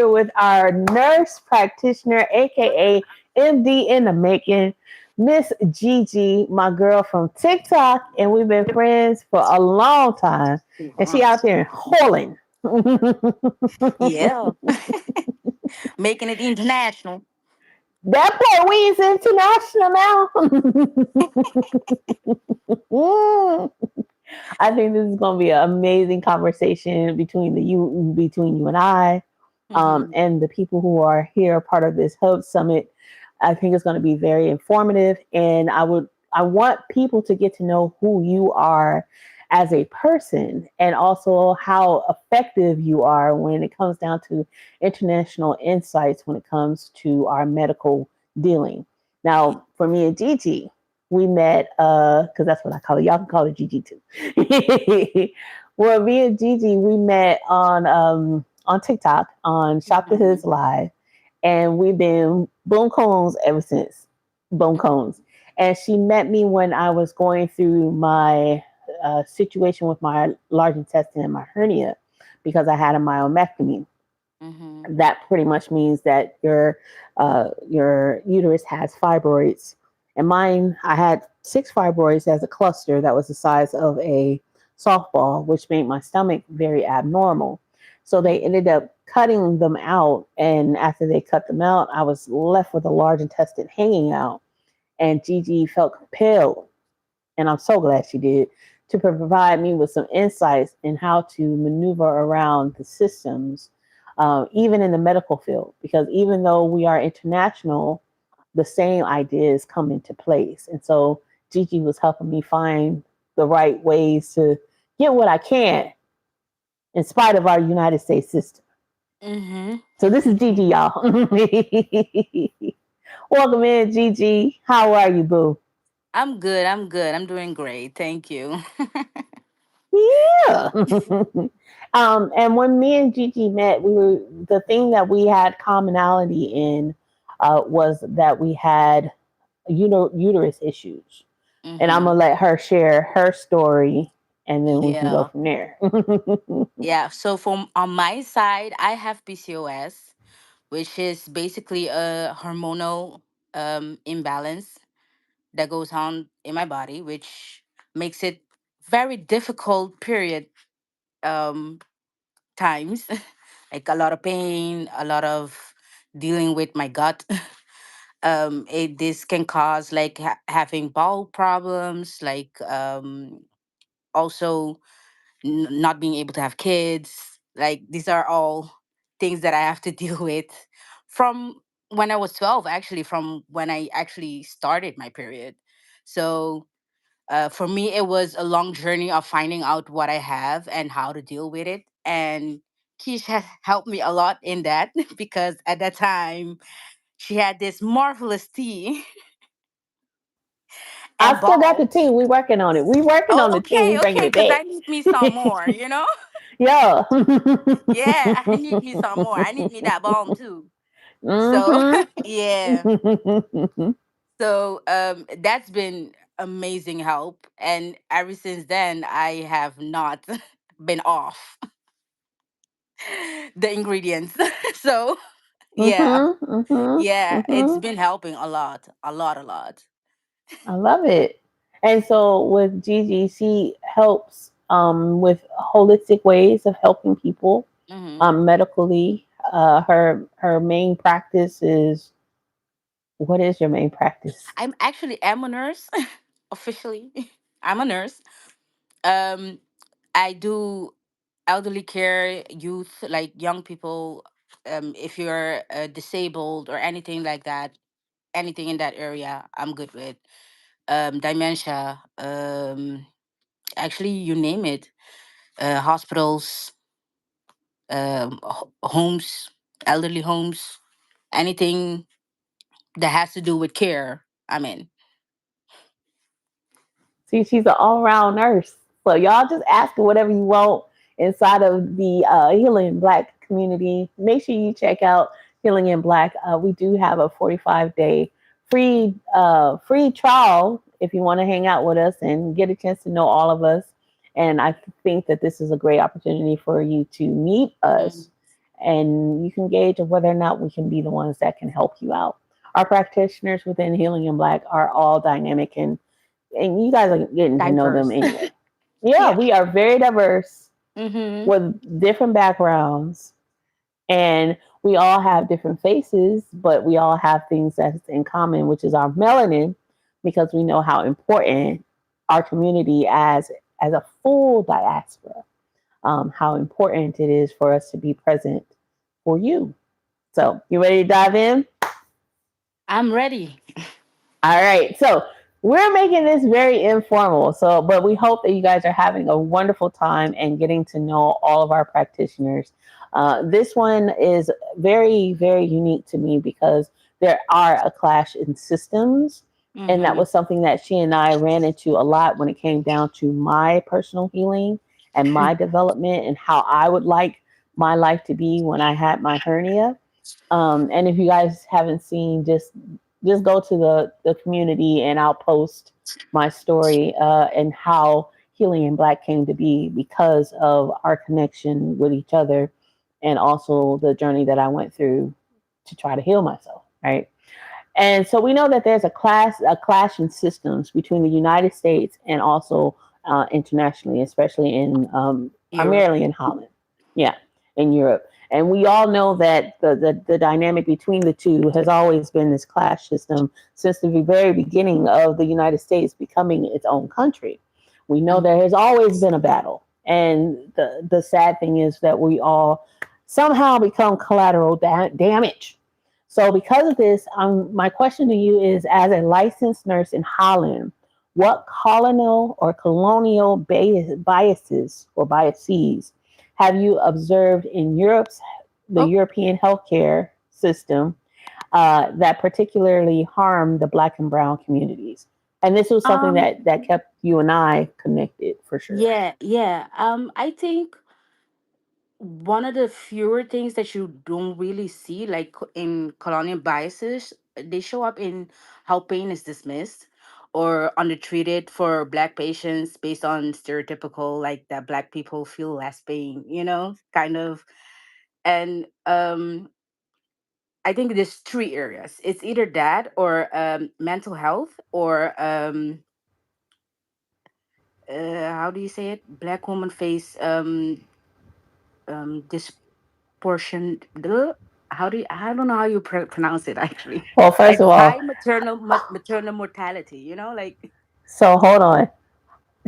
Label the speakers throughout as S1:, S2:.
S1: here with our nurse practitioner, aka MD in the making, Miss Gigi, my girl from TikTok, and we've been friends for a long time. And she out there in Holland.
S2: Yeah, making it international.
S1: That part we is international now. I think this is going to be an amazing conversation between you and I,
S2: Hmm.
S1: and the people who are here part of this Hope Summit. I think it's going to be very informative, and I want people to get to know who you are as a person, and also how effective you are when it comes down to international insights when it comes to our medical dealing. Now, for me and Gigi, we met because that's what I call it. Y'all can call it Gigi too. Well, me and Gigi, we met on TikTok on Shop the
S2: Hmm.
S1: Hoods Live, and we've been boom cones ever since. Boom cones. And she met me when I was going through my situation with my large intestine and my hernia because I had a myomectomy.
S2: Hmm.
S1: That pretty much means that your uterus has fibroids, and mine, I had 6 fibroids as a cluster that was the size of a softball, which made my stomach very abnormal. So they ended up cutting them out, and after they cut them out, I was left with a large intestine hanging out. And Gigi felt compelled, and I'm so glad she did, to provide me with some insights in how to maneuver around the systems, even in the medical field. Because even though we are international, the same ideas come into place. And so Gigi was helping me find the right ways to get what I can in spite of our United States system.
S2: Hmm.
S1: So this is Gigi, y'all. Welcome in, Gigi. How are you, boo?
S2: I'm good. I'm good. I'm doing great. Thank you.
S1: Yeah. And when me and Gigi met, we were the thing that we had commonality in was that we had uterus issues, and I'm
S2: Hmm.
S1: gonna let her share her story, and then we can go
S2: Yeah.
S1: from there.
S2: Yeah. So from on my side, I have PCOS, which is basically a hormonal imbalance that goes on in my body, which makes it very difficult period um times. Like a lot of pain, a lot of dealing with my gut. This can cause like having bowel problems, like also not being able to have kids. Like these are all things that I have to deal with from when I was 12, actually, from when I actually started my period. So for me, it was a long journey of finding out what I have and how to deal with it. And Kish has helped me a lot in that because at that time she had this marvelous tea
S1: I
S2: and
S1: still got the
S2: balls.
S1: team. We working on it. We working on
S2: Oh,
S1: the team. We
S2: okay,
S1: bringing
S2: okay,
S1: it
S2: because
S1: back.
S2: I need me some more, you know?
S1: Yeah.
S2: Yeah, I need me some more. I need me that balm too. So,
S1: Mhm.
S2: yeah. So, that's been amazing help. And ever since then, I have not been off the ingredients. So, yeah.
S1: Mhm. Mhm.
S2: Yeah, it's
S1: Mhm.
S2: been helping a lot, a lot, a lot.
S1: I love it. And so with Gigi, she helps with holistic ways of helping people
S2: Hmm.
S1: medically. Her main practice is, what is your main practice?
S2: I'm a nurse, officially. I'm a nurse. Um, I do elderly care, youth, like young people. If you're disabled or anything like that, anything in that area, I'm good with. Dementia, actually, you name it. Hospitals, homes, elderly homes, anything that has to do with care. I'm in.
S1: See, she's an all-round nurse. So y'all just ask her whatever you want inside of the Healing Black community. Make sure you check out Healing in Black. We do have a 45-day free trial if you want to hang out with us and get a chance to know all of us. And I think that this is a great opportunity for you to meet
S2: Mm-hmm.
S1: us and you can gauge of whether or not we can be the ones that can help you out. Our practitioners within Healing in Black are all dynamic, and you guys are getting to know them
S2: Diverse.
S1: anyway. Yeah,
S2: Yeah.
S1: we are very diverse
S2: Mm-hmm.
S1: with different backgrounds, and we all have different faces, but we all have things that's in common, which is our melanin, because we know how important our community as a full diaspora, how important it is for us to be present for you. So, you ready to dive in?
S2: I'm ready.
S1: All right. So we're making this very informal. So, but we hope that you guys are having a wonderful time and getting to know all of our practitioners. This one is very, very unique to me because there are a clash in systems. And that
S2: Mm-hmm.
S1: was something that she and I ran into a lot when it came down to my personal healing and my development and how I would like my life to be when I had my hernia. And if you guys haven't seen, just go to the community and I'll post my story and how Healing in Black came to be because of our connection with each other and also the journey that I went through to try to heal myself, right? And so we know that there's a clash in systems between the United States and also internationally, especially in
S2: Europe.
S1: primarily in Holland, yeah, in Europe. And we all know that the dynamic between the two has always been this clash system since the very beginning of the United States becoming its own country. We know there has always been a battle, and the sad thing is that we all somehow become collateral damage. So, because of this, my question to you is: as a licensed nurse in Holland, what colonial biases or biases have you observed in the
S2: Oh,
S1: European healthcare system that particularly harm the Black and Brown communities? And this was something
S2: um,
S1: that kept you and I connected for sure.
S2: yeah, yeah. I think one of the fewer things that you don't really see, like in colonial biases, they show up in how pain is dismissed or undertreated for Black patients based on stereotypical, like that Black people feel less pain, kind of. And I think there's three areas. It's either that or mental health or how do you say it? Black woman face disproportioned. How do you, I don't know how you pronounce it actually.
S1: Well, first
S2: Like
S1: of
S2: high
S1: all,
S2: maternal mortality. Like
S1: so hold on.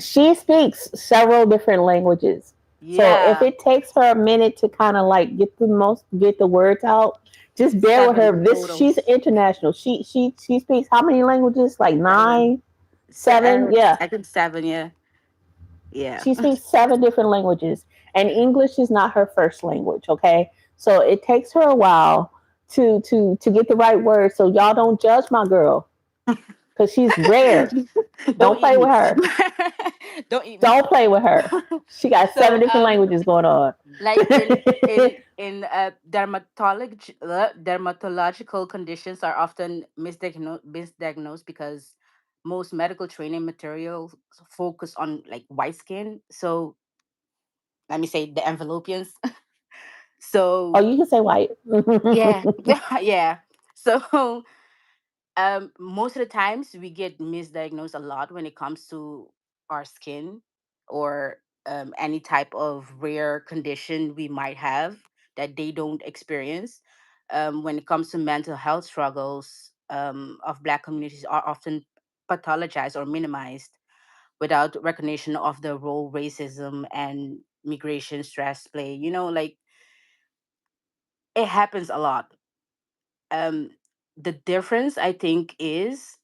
S1: She speaks several different languages. So if
S2: yeah,
S1: it takes her a minute to kind of like get the words out, just bear with
S2: seven
S1: her. This
S2: total.
S1: she's international. She speaks how many languages? Like
S2: Seven.
S1: nine, seven. Yeah,
S2: I think seven. Yeah, yeah.
S1: she speaks seven different languages, and English is not her first language. Okay, so it takes her a while to get the right words. So y'all don't judge my girl because she's rare.
S2: Don't
S1: Don't
S2: eat
S1: play with
S2: me.
S1: her.
S2: Don't eat me.
S1: Don't play with her. She got seven
S2: So
S1: different languages going on.
S2: like in dermatological conditions are often misdiagnosed because most medical training materials focus on like white skin. So let me say the envelopians.
S1: Oh,
S2: So
S1: you can say white.
S2: yeah, yeah. So most of the times we get misdiagnosed a lot when it comes to our skin or any type of rare condition we might have that they don't experience. When it comes to mental health struggles of Black communities are often pathologized or minimized without recognition of the role racism and migration stress play. Like it happens a lot. um the difference I think is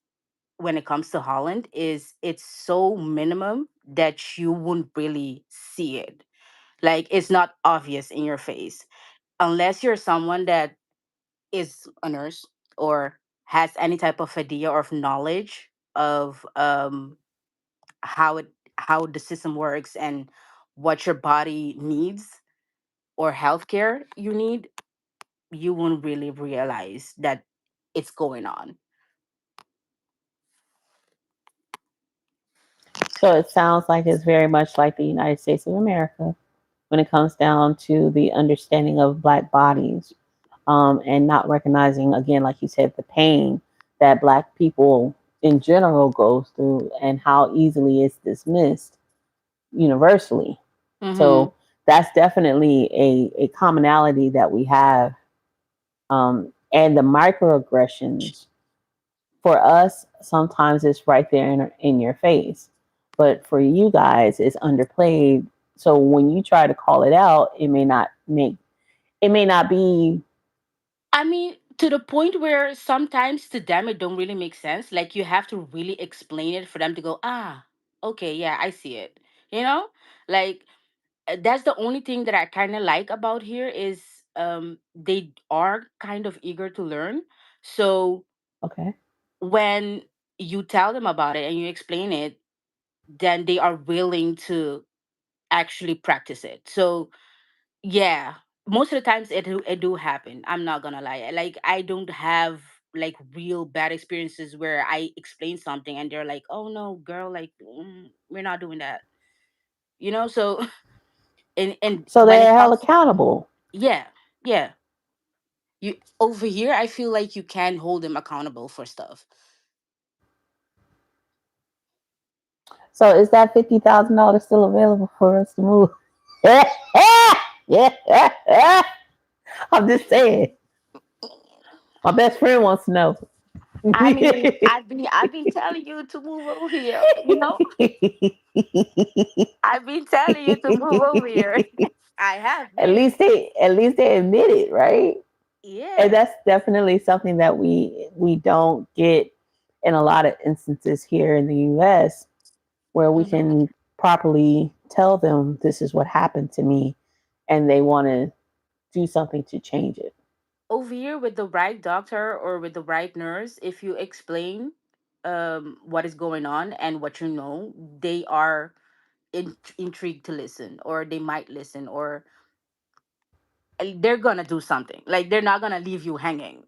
S2: when it comes to Holland is it's so minimum that you wouldn't really see it. Like it's not obvious in your face unless you're someone that is a nurse or has any type of idea or of knowledge of how it how the system works and what your body needs or healthcare you need, you won't really realize that it's going on.
S1: So it sounds like it's very much like the United States of America. when it comes down to the understanding of Black bodies, and not recognizing, again, like you said, the pain that Black people in general goes through and how easily it's dismissed universally.
S2: Mm-hmm.
S1: So that's definitely a commonality that we have. And the microaggressions for us, sometimes it's right there in your face. But for you guys, it's underplayed. So when you try to call it out, it may not be
S2: I mean, to the point where sometimes to them it don't really make sense. Like you have to really explain it for them to go, ah, okay, yeah, I see it. You know, like that's the only thing that I kind of like about here is they are kind of eager to learn. So
S1: okay.
S2: when you tell them about it and you explain it, then they are willing to actually practice it. So yeah, most of the times it do happen. I'm not gonna lie. Like I don't have like real bad experiences where I explain something and they're like, "Oh no, girl, like we're not doing that." So and
S1: So
S2: when it
S1: they're held
S2: comes,
S1: accountable.
S2: yeah, yeah, you over here, I feel like you can hold them accountable for stuff.
S1: So is that $50,000 still available for us to move? Yeah. I'm just saying. My best friend wants to know.
S2: I mean, I've been telling you to move over here. I've been telling you to move over here. I have been.
S1: At least they admit it, right? And
S2: Yeah.
S1: that's definitely something that we don't get in a lot of instances here in the US, where we
S2: Mhm.
S1: can properly tell them this is what happened to me and they want to do something to change it.
S2: Over here with the right doctor or with the right nurse, if you explain what is going on and what you know, they are intrigued to listen, or they might listen, or they're gonna do something. Like they're not gonna leave you hanging,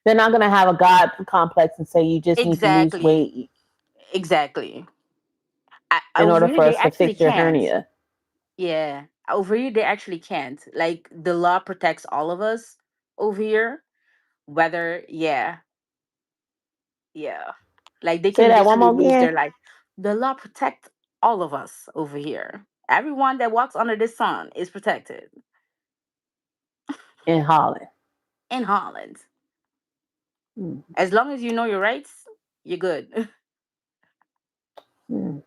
S1: They're not going to have a God complex and say you just need to lose
S2: Exactly.
S1: weight
S2: Exactly.
S1: in
S2: Over
S1: order
S2: here
S1: for
S2: they
S1: us to
S2: actually
S1: fix your
S2: can't.
S1: hernia.
S2: Yeah, over here they actually can't. Like the law protects all of us over here, whether, yeah, yeah. Like they
S1: Say
S2: can
S1: that one
S2: literally
S1: more
S2: lose
S1: again.
S2: their life. The law protect all of us over here. Everyone that walks under this sun is protected
S1: In Holland.
S2: in Holland.
S1: Mm,
S2: As long as you know your rights, you're good.
S1: mm.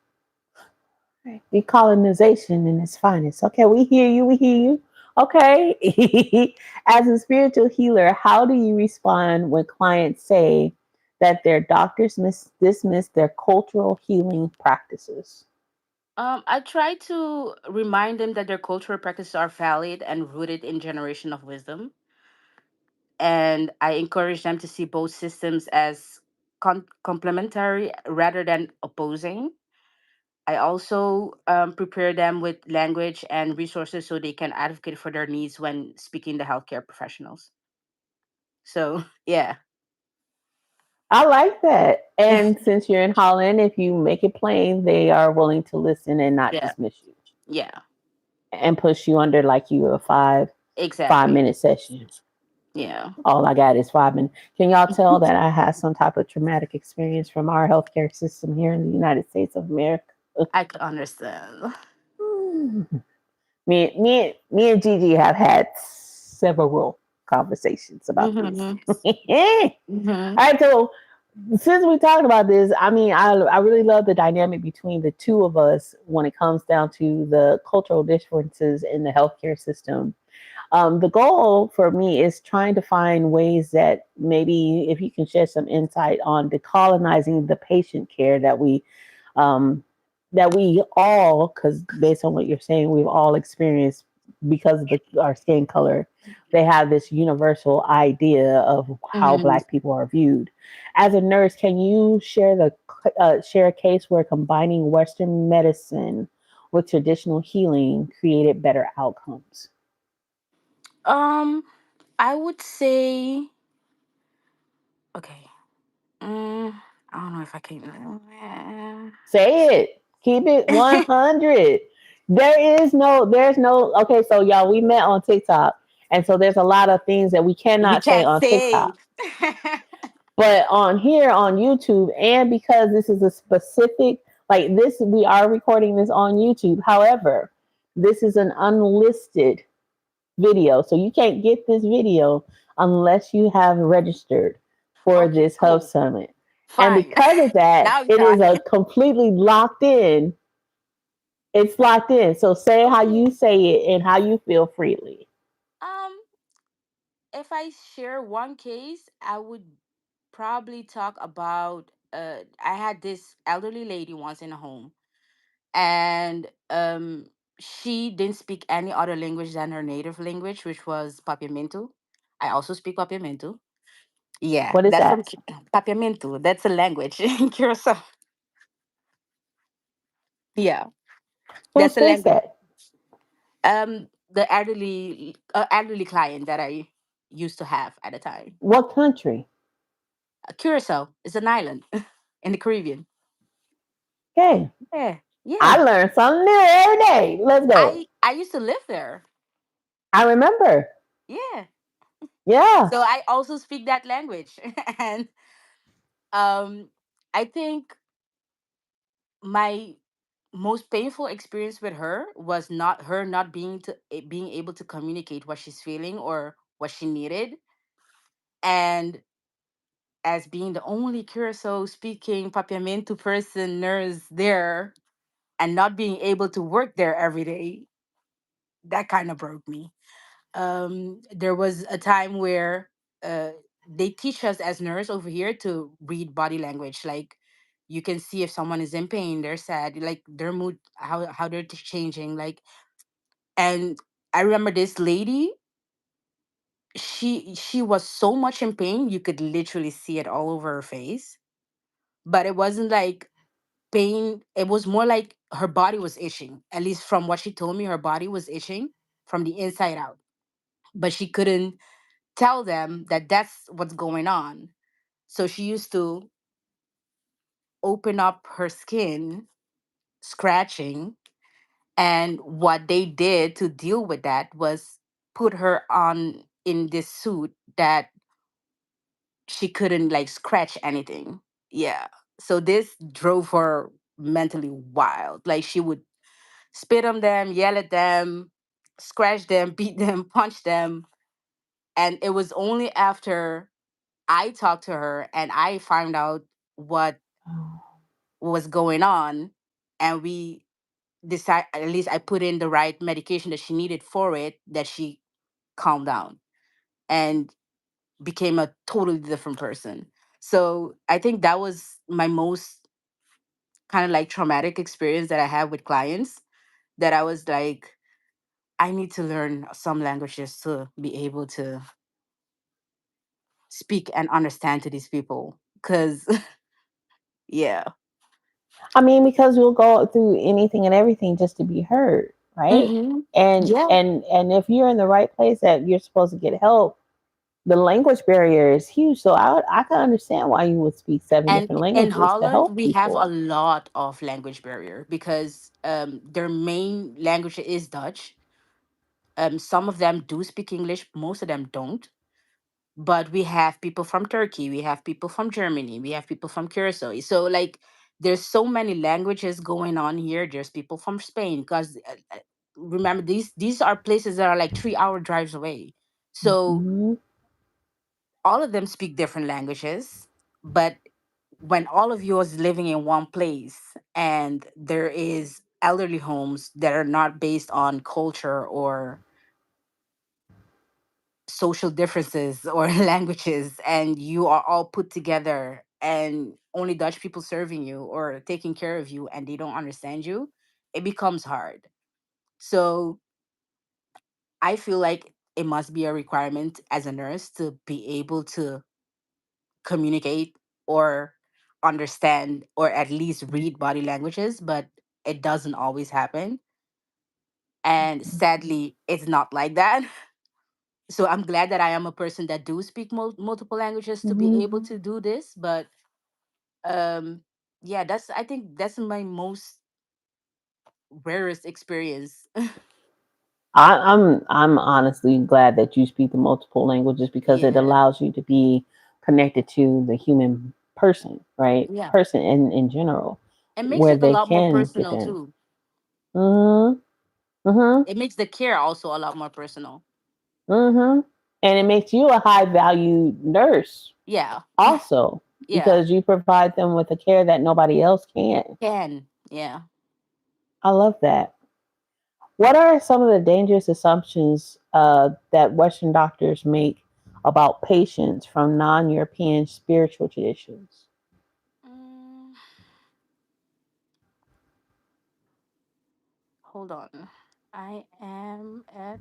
S1: Right. Decolonization in its finest. Okay, we hear you. We hear you. Okay. As a spiritual healer, how do you respond when clients say that their doctors dismiss their cultural healing practices?
S2: I try to remind them that their cultural practices are valid and rooted in generation of wisdom, and I encourage them to see both systems as complementary rather than opposing. I also prepare them with language and resources so they can advocate for their needs when speaking to healthcare professionals. So, yeah,
S1: I like that. And since you're in Holland, if you make it plain, they are willing to listen and not
S2: yeah,
S1: dismiss you
S2: yeah,
S1: and push you under like you a five
S2: exactly.
S1: minute session.
S2: Yeah,
S1: All I got is 5 minutes. Can y'all tell that I had some type of traumatic experience from our healthcare system here in the United States of America?
S2: I could understand.
S1: Me and Gigi have had several conversations about this.
S2: Mm-hmm.
S1: All
S2: Mm-hmm.
S1: right, so since we talked about this, I mean, I really love the dynamic between the two of us when it comes down to the cultural differences in the healthcare system. The goal for me is trying to find ways that maybe if you can share some insight on decolonizing the patient care um, that we all, because based on what you're saying, we've all experienced because of our skin color. They have this universal idea of how
S2: Mm-hmm.
S1: Black people are viewed. As a nurse, can you share a case where combining Western medicine with traditional healing created better outcomes?
S2: Um, I would say, okay. I don't know if I can.
S1: Say it. Keep it 100. there's no, okay, so y'all, we met on TikTok. And so there's a lot of things that we
S2: We
S1: cannot say
S2: can't
S1: on
S2: say.
S1: TikTok. But on here on YouTube, and because this is a specific, like this, we are recording this on YouTube. However, this is an unlisted video. So you can't get this video unless you have registered for
S2: Okay,
S1: this Hub
S2: cool.
S1: Summit. And
S2: Fine.
S1: because of that,
S2: Now we're
S1: it is a
S2: talking.
S1: completely locked in. It's locked in. So say how
S2: Okay.
S1: you say it and how you feel freely.
S2: Um, if I share one case, I would probably talk about I had this elderly lady once in a home, and she didn't speak any other language than her native language, which was Papiamento. I also speak Papiamento. Yeah,
S1: What is
S2: that's
S1: that?
S2: from Papiamento. That's a language in Curacao. Yeah,
S1: Who
S2: that's a
S1: speaks
S2: language.
S1: that?
S2: The elderly client that I used to have at the time.
S1: What country?
S2: Curacao is an island in the Caribbean.
S1: Okay.
S2: Yeah,
S1: I
S2: yeah.
S1: learn something new every day. Let's go.
S2: I used to live there.
S1: I remember.
S2: Yeah.
S1: Yeah.
S2: So I also speak that language. And um I think my most painful experience with her was not her not being able to communicate what she's feeling or what she needed, and as being the only Curacao speaking Papiamento person nurse there and not being able to work there every day, that kind of broke me. There was a time where uh, they teach us as nurse over here to read body language. Like you can see if someone is in pain, they're sad, like their mood, how they're changing. Like, and I remember this lady. She was so much in pain, you could literally see it all over her face. But it wasn't like pain. It was more like her body was itching. At least from what she told me, her body was itching from the inside out. But she couldn't tell them that that's what's going on. So she used to open up her skin, scratching. And what they did to deal with that was put her on in this suit that she couldn't like scratch anything. Yeah. So this drove her mentally wild. Like she would spit on them, yell at them, scratch them, beat them, punch them. And it was only after I talked to her and I found out what was going on, and we decide, at least I put in the right medication that she needed for it, that she calmed down and became a totally different person. So I think that was my most kind of like traumatic experience that I had with clients, that I was like, I need to learn some languages to be able to speak and understand to these people. Cause yeah.
S1: I mean, because we'll go through anything and everything just to be heard, right?
S2: Mm-hmm.
S1: And
S2: Yeah.
S1: and if you're in the right place that you're supposed to get help, the language barrier is huge. So I can understand why you would speak seven
S2: And
S1: different
S2: in
S1: languages to
S2: Holland,
S1: help
S2: we have a
S1: people.
S2: lot of language barrier because their main language is Dutch. Some of them do speak English, most of them don't. But we have people from Turkey, we have people from Germany, we have people from Curacao. So like, there's so many languages going on here. There's people from Spain because remember, these are places that are like 3 hour drives away. So
S1: Hmm.
S2: all of them speak different languages, but when all of you is living in one place and there is elderly homes that are not based on culture or social differences or languages, and you are all put together and only Dutch people serving you or taking care of you and they don't understand you, it becomes hard. So I feel like it must be a requirement as a nurse to be able to communicate or understand or at least read body languages, but it doesn't always happen. And sadly, it's not like that. So I'm glad that I am a person that do speak multiple languages to be
S1: Hmm.
S2: able to do this. But um, yeah, I think that's my most rarest experience.
S1: I'm honestly glad that you speak the multiple languages because it
S2: Yeah.
S1: allows you to be connected to the human person, right?
S2: Yeah.
S1: Person in general,
S2: It makes
S1: where
S2: it a
S1: they
S2: lot more
S1: can get
S2: personal
S1: in.
S2: too.
S1: Mm-hmm. Mm-hmm.
S2: It makes the care also a lot more personal.
S1: Mm-hmm. And it makes you a high value nurse
S2: Yeah.
S1: also
S2: Yeah.
S1: because you provide them with a care that nobody else can.
S2: Can. Yeah.
S1: I love that. What are some of the dangerous assumptions that Western doctors make about patients from non European spiritual traditions?
S2: Mm, hold on. I am at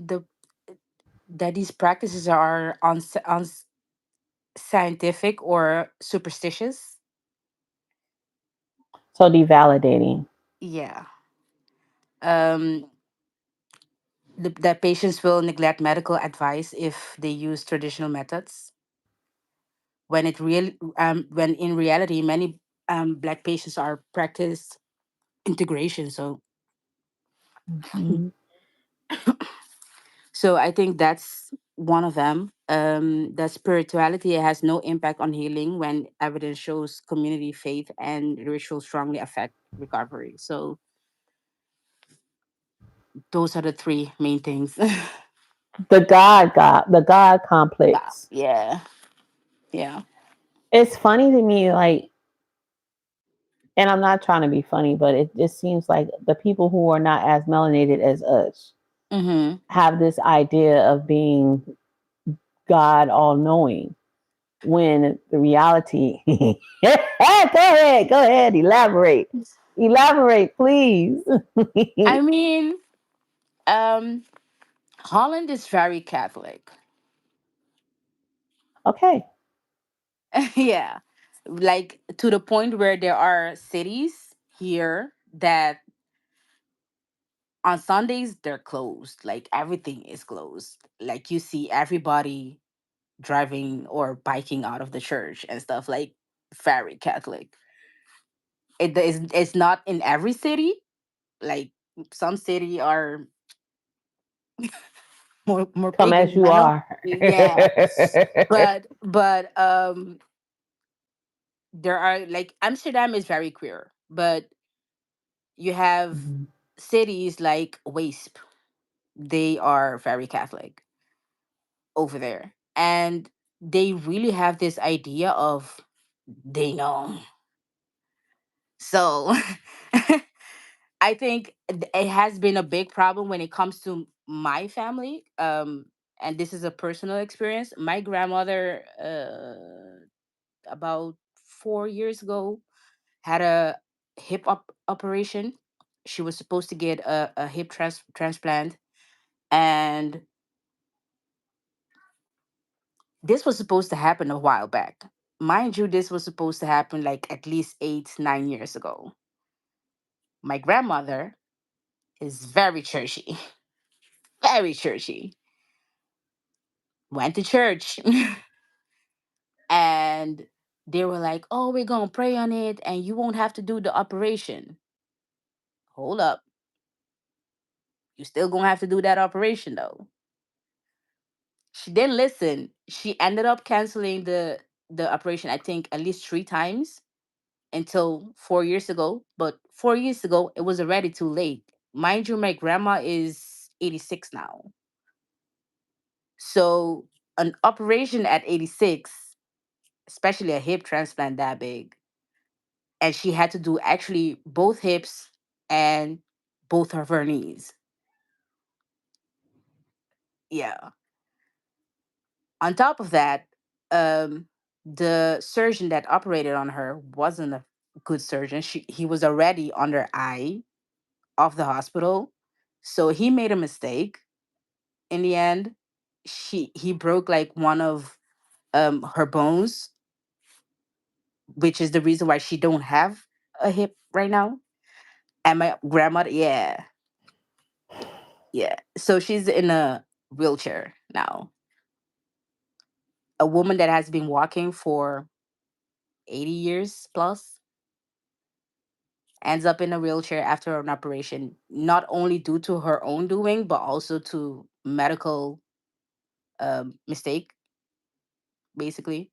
S2: the that these practices are scientific or superstitious.
S1: So, devalidating.
S2: Yeah. Um, that patients will neglect medical advice if they use traditional methods. When in reality, many black patients are practice integration. So,
S1: Mhm.
S2: so I think that's one of them. That spirituality has no impact on healing when evidence shows community faith and ritual strongly affect recovery. So those are the three main things.
S1: The God
S2: Yeah.
S1: complex.
S2: Yeah. Yeah.
S1: It's funny to me, like, and I'm not trying to be funny, but it just seems like the people who are not as melanated as us
S2: Mm-hmm.
S1: have this idea of being God all knowing when the reality go ahead, elaborate, please.
S2: I mean, um, Holland is very Catholic.
S1: Okay.
S2: Yeah. Like to the point where there are cities here that on Sundays they're closed. Like everything is closed. Like you see everybody driving or biking out of the church and stuff. Like very Catholic. It's not in every city. Like some city are more
S1: Come
S2: pagan
S1: as
S2: than
S1: you
S2: I know.
S1: are.
S2: Yeah. But there are like Amsterdam is very queer, but you have
S1: Mhm.
S2: cities like Wisp. They are very Catholic over there. And they really have this idea of they know. So I think it has been a big problem when it comes to my family. And this is a personal experience. My grandmother, about 4 years ago, had a operation. She was supposed to get a hip transplant. And this was supposed to happen a while back. Mind you, this was supposed to happen like at least 8, 9 years ago. My grandmother is very churchy, very churchy. Went to church and they were like, oh, we're going to pray on it and you won't have to do the operation. Hold up. You still going to have to do that operation though. She didn't listen. She ended up canceling the operation, I think, at least 3 times until 4 years ago. But 4 years ago, it was already too late. Mind you, my grandma is 86 now. So an operation at 86, especially a hip transplant that big, and she had to do actually both hips and both of her knees. Yeah. On top of that, um, the surgeon that operated on her wasn't a good surgeon. He was already under eye of the hospital, so he made a mistake. In the end, he broke like one of her bones, which is the reason why she don't have a hip right now. And my grandmother, yeah, yeah. So she's in a wheelchair now. A woman that has been walking for 80 years plus, ends up in a wheelchair after an operation, not only due to her own doing, but also to medical mistake, basically.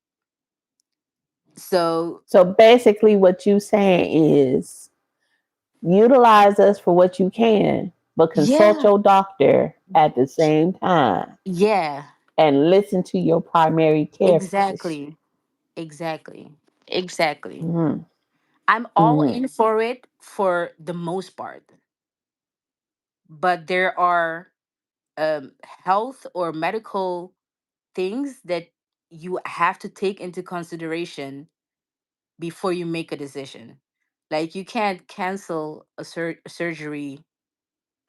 S2: So,
S1: So basically, what you saying is utilize us for what you can, but consult
S2: yeah,
S1: your doctor at the same time
S2: yeah,
S1: and listen to your primary care physician.
S2: exactly, exactly, exactly.
S1: Mm-hmm.
S2: I'm all
S1: Mm-hmm.
S2: in for it for the most part, but there are health or medical things that you have to take into consideration before you make a decision. Like you can't cancel a surgery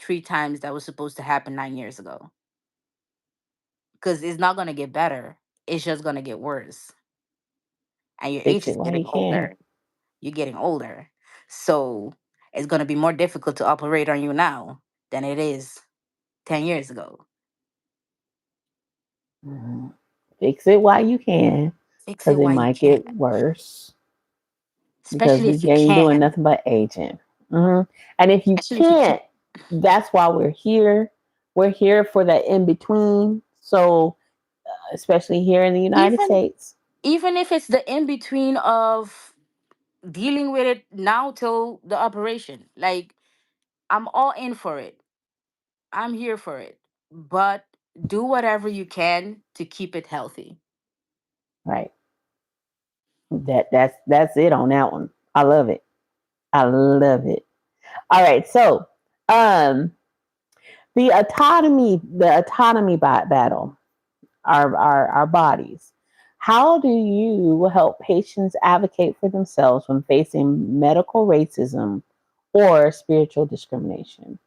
S2: 3 times that was supposed to happen 9 years ago because it's not going to get better. It's just going to get worse. And your age
S1: Fix
S2: is
S1: it while
S2: getting
S1: you can.
S2: older. You're getting older. So it's going to be more difficult to operate on you now than it is 10 years ago.
S1: Mhm. Fix it while you can,
S2: Fix
S1: because
S2: it
S1: it
S2: while you
S1: might
S2: can,
S1: get worse. Because
S2: especially
S1: we
S2: if you
S1: ain't doing
S2: can.
S1: nothing but aging. And if you
S2: Especially if you can.
S1: can't, that's why we're here. We're here for that in between. So, especially here in the United
S2: Even
S1: States,
S2: even if it's the in between of dealing with it now till the operation. Like I'm all in for it. I'm here for it. But do whatever you can to keep it healthy.
S1: right? That's it on that one. I love it. I love it. All right, so um, the autonomy battle, our bodies. How do you help patients advocate for themselves when facing medical racism or spiritual discrimination?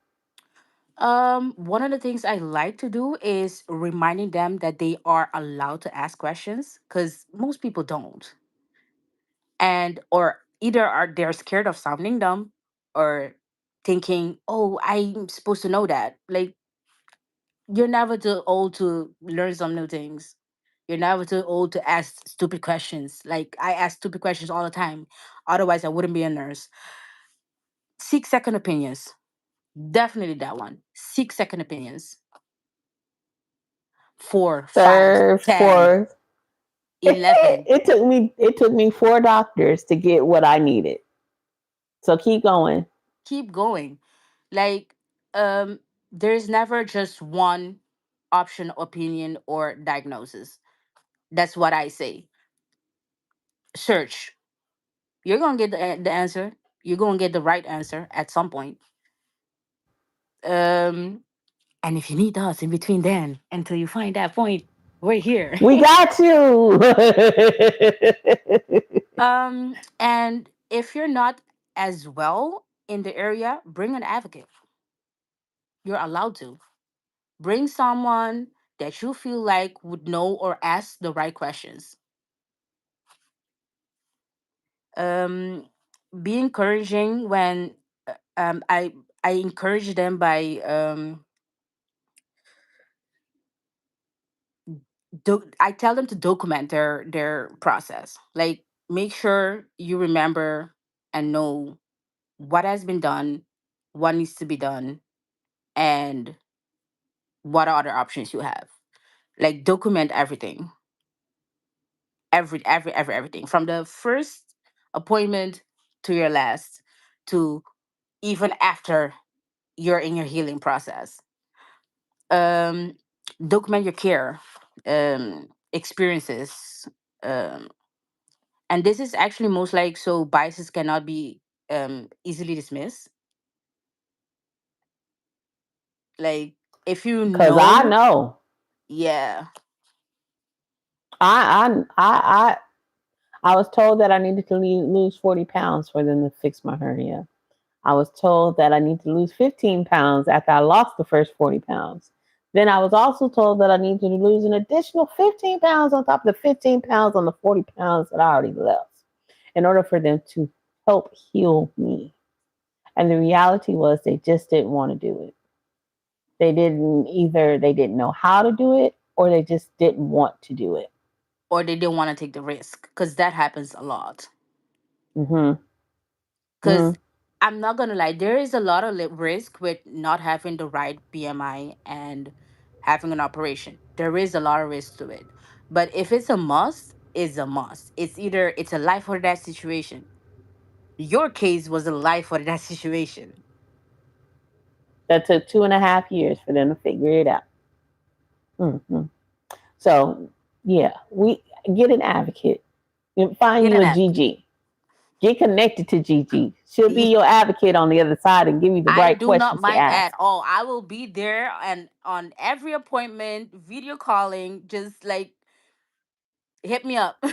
S2: One of the things I like to do is reminding them that they are allowed to ask questions because most people don't. And or either are they're scared of sounding dumb or thinking, oh, I'm supposed to know that. Like you're never too old to learn some new things. You're never too old to ask stupid questions. Like I ask stupid questions all the time. Otherwise, I wouldn't be a nurse. Seek second opinions. Definitely that one. Seek second opinions. 4, 5,
S1: Third,
S2: 10,
S1: fourth.
S2: 11.
S1: It took me four doctors to get what I needed. So keep going.
S2: Keep going. Like, um, there's never just one option, opinion, or diagnosis. That's what I say. Search. You're gonna get the answer. You're gonna get the right answer at some point. Um, and if you need us in between then until you find that point, we're here.
S1: We got you.
S2: And if you're not as well in the area, bring an advocate. You're allowed to bring someone that you feel like would know or ask the right questions. Um, be encouraging when I encourage them by I tell them to document their process. Like make sure you remember and know what has been done, what needs to be done, and what other options you have. Like document everything, everything from the first appointment to your last, to even after you're in your healing process. Um, document your care experiences. Um, and this is actually most like so biases cannot be easily dismissed. Like if you
S1: Cause I
S2: know,
S1: know.
S2: yeah,
S1: I was told that I needed to lose 40 pounds for them to fix my hernia. I was told that I need to lose 15 pounds after I lost the first 40 pounds. Then I was also told that I needed to lose an additional 15 pounds on top of the 15 pounds on the 40 pounds that I already lost in order for them to help heal me. And the reality was they just didn't want to do it. They didn't know how to do it or they just didn't want to do it.
S2: or they didn't want to take the risk, because that happens a lot.
S1: Mhm.
S2: Because
S1: Mhm.
S2: I'm not gonna lie, there is a lot of risk with not having the right BMI and having an operation. There is a lot of risk to it. But if it's a must, it's a must. It's either it's a life or death situation. Your case was a life or death situation.
S1: That took 2.5 years for them to figure it out. Mhm. So yeah, we get an advocate. Find
S2: Get
S1: you
S2: an
S1: a
S2: app.
S1: GG. Get connected to Gigi. She'll be your advocate on the other side and give you the
S2: I
S1: right
S2: do not
S1: questions to
S2: mind at
S1: ask.
S2: all. I will be there and on every appointment, video calling, just like hit me up.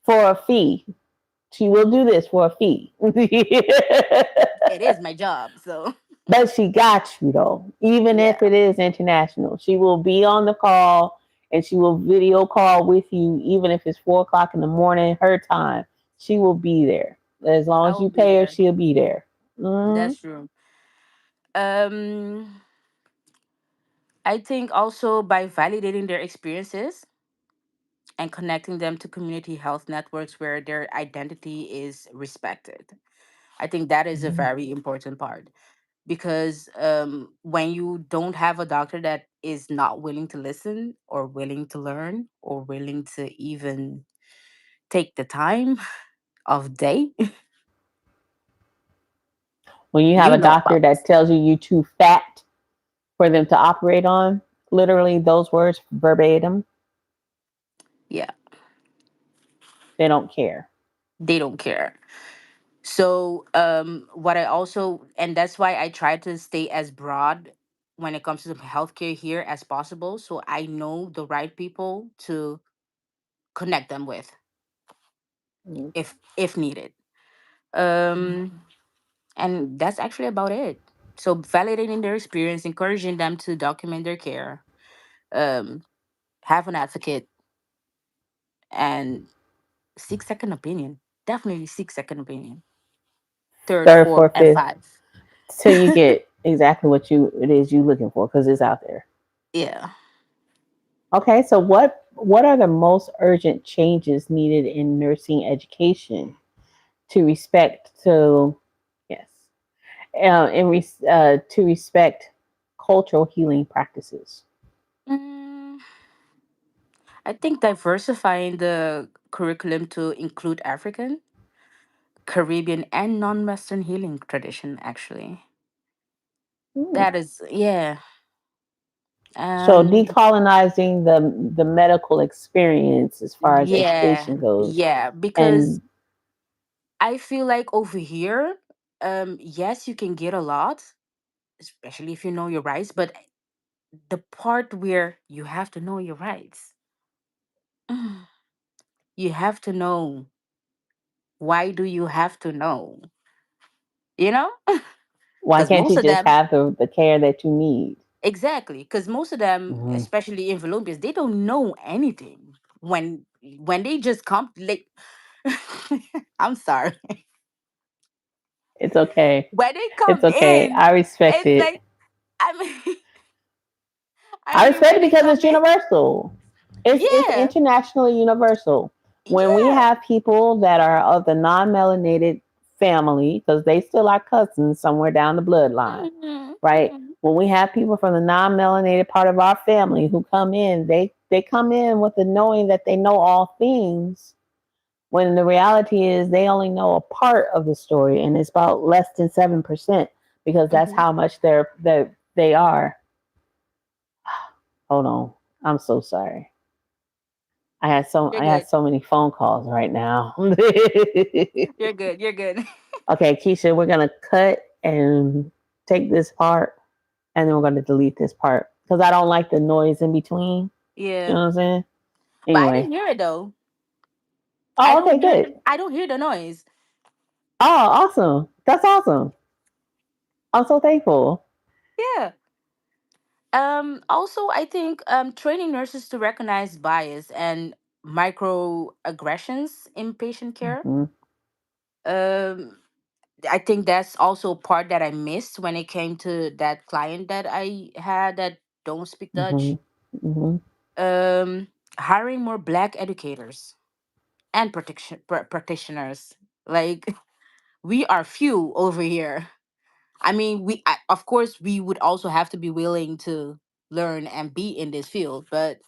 S1: For a fee. She will do this for a fee.
S2: It is my job. So
S1: But she got you though, even if
S2: yeah,
S1: it is international. She will be on the call and she will video call with you, even if it's 4 o'clock in the morning, her time. She will be there. As long
S2: I
S1: as
S2: will
S1: you
S2: be
S1: pay her,
S2: there.
S1: she'll be there. Mm-hmm.
S2: That's true. Um, I think also by validating their experiences and connecting them to community health networks where their identity is respected. I think that is a very important part, because when you don't have a doctor that is not willing to listen or willing to learn or willing to even take the time of day,
S1: When you have
S2: you
S1: a
S2: know
S1: doctor
S2: about
S1: that
S2: this.
S1: tells you you're too fat for them to operate on, literally those words verbatim,
S2: Yeah,
S1: they don't care.
S2: they don't care. So what I also, and that's why I try to stay as broad when it comes to healthcare here as possible, so I know the right people to connect them with if needed. Um and that's actually about it. So validating their experience, encouraging them to document their care, um have an advocate, and seek second opinion. Definitely seek second opinion. Third,
S1: Third,
S2: fourth,
S1: fourth,
S2: and
S1: fifth,
S2: five.
S1: till you get exactly what you it is you looking for because it's out there.
S2: Yeah.
S1: Okay, so what are the most urgent changes needed in nursing education to respect to yes to respect cultural healing practices?
S2: Mm, I think diversifying the curriculum to include African, Caribbean, and non-Western healing tradition. Actually,
S1: Hmm.
S2: that is, yeah.
S1: So
S2: Um,
S1: decolonizing the medical experience as far as
S2: yeah,
S1: education goes,
S2: yeah. Because
S1: and
S2: I feel like over here, yes, you can get a lot, especially if you know your rights. But the part where you have to know your rights, you have to know. Why do you have to know? You know,
S1: why
S2: because
S1: can't
S2: most
S1: you
S2: of
S1: just
S2: them.
S1: have the care that you need?
S2: Exactly, because most of them,
S1: Hmm.
S2: especially in Colombians, they don't know anything when they just come like. I'm sorry.
S1: It's okay.
S2: When they
S1: It's
S2: come
S1: okay.
S2: in,
S1: I respect
S2: it's
S1: it.
S2: like I mean, I
S1: I
S2: mean
S1: respect
S2: when
S1: it
S2: they
S1: because
S2: come
S1: it's
S2: in,
S1: universal. It's
S2: yeah,
S1: internationally universal. When we
S2: yeah,
S1: have people that are of the non-melanated family, because they still are cousins somewhere down the bloodline,
S2: mhm,
S1: right?
S2: mhm,
S1: When we have people from the non-melanated part of our family who come in, they come in with the knowing that they know all things. When the reality is they only know a part of the story, and it's about less than 7% because that's
S2: mhm.
S1: how much they are. Hold on. I'm so sorry.
S2: You're
S1: I had
S2: good.
S1: so many phone calls right now. Okay,
S2: You're good. You're good.
S1: Keisha, we're gonna cut and take this part and then we're gonna delete this part. Because I don't like the noise in between. You know
S2: Yeah,
S1: what I'm saying?
S2: but I
S1: Anyway.
S2: didn't hear it though. I
S1: Oh,
S2: don't
S1: okay,
S2: hear.
S1: good.
S2: I don't hear the noise.
S1: Oh, awesome. That's awesome. I'm so thankful.
S2: Yeah. Also, I think training nurses to recognize bias and microaggressions in patient care.
S1: Hmm.
S2: Um, I think that's also a part that I missed when it came to that client that I had that don't speak
S1: Hmm.
S2: Dutch.
S1: Hmm.
S2: Um, hiring more Black educators and practitioners. Like, we are few over here. I mean, of course we would also have to be willing to learn and be in this field, but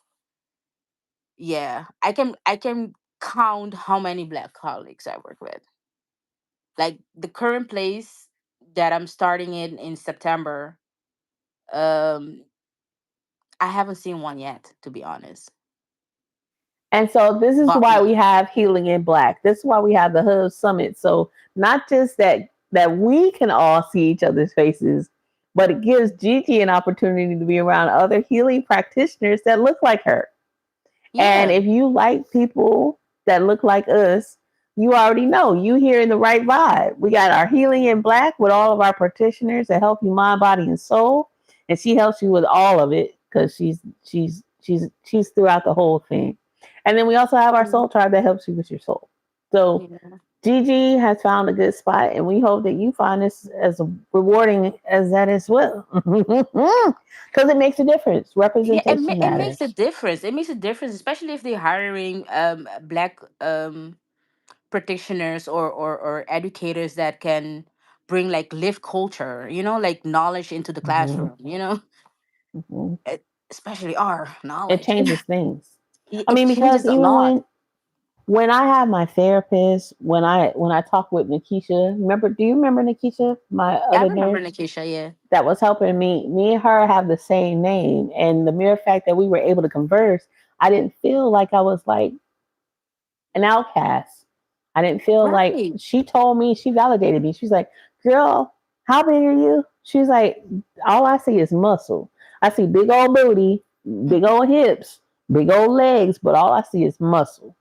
S2: yeah, I can count how many Black colleagues I work with. Like the current place that I'm starting in September, um, I haven't seen one yet, to be honest.
S1: And so this is
S2: But
S1: why we
S2: me.
S1: have Healing in Black. This is why we have the Hub Summit. So not just that we can all see each other's faces, but it gives Gigi an opportunity to be around other healing practitioners that look like her. And
S2: Yeah.
S1: if you like people that look like us, you already know you hearing the right vibe. We got our Healing in Black with all of our practitioners that help you mind, body, and soul, and she helps you with all of it because she's throughout the whole thing. And then we also have our
S2: Mm.
S1: Soul Tribe that helps you with your soul. So
S2: Yeah.
S1: Gigi has found a good spot, and we hope that you find this as rewarding as that as well, because it makes a difference.
S2: Yeah,
S1: Representation
S2: it makes a
S1: matters.
S2: difference. It makes a difference, especially if they're hiring Black practitioners or educators that can bring like live culture, like knowledge into the
S1: Mm-hmm.
S2: classroom,
S1: Mm-hmm.
S2: especially our
S1: It
S2: knowledge.
S1: changes things. I
S2: It
S1: mean, because
S2: changes a
S1: even
S2: lot.
S1: when I have my therapist, when I talk with Nikisha, do you remember Nikisha, my
S2: Yeah, I
S1: other
S2: remember
S1: nurse
S2: Nikisha. Yeah.
S1: that was helping me? Me and her have the same name, and the mere fact that we were able to converse, I didn't feel like I was like an outcast. I didn't feel like
S2: Right.
S1: she told me, she validated me. She's like, girl, how big are you? She's like, all I see is muscle. I see big old booty, big
S2: Mhm.
S1: old hips, big old legs, but all I see is muscle.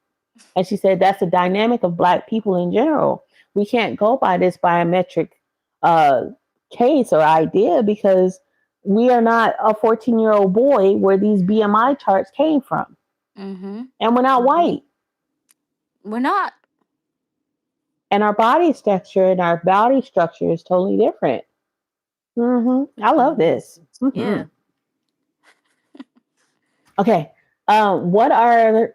S1: And she said that's the dynamic of Black people in general. We can't go by this biometric uh, case or idea because we are not a 14-year-old boy where these BMI charts came from.
S2: Mhm.
S1: And we're not
S2: Mhm.
S1: white.
S2: We're not.
S1: And our body structure and our body structure is totally different. I love
S2: Mhm.
S1: this.
S2: Yeah.
S1: Okay. What are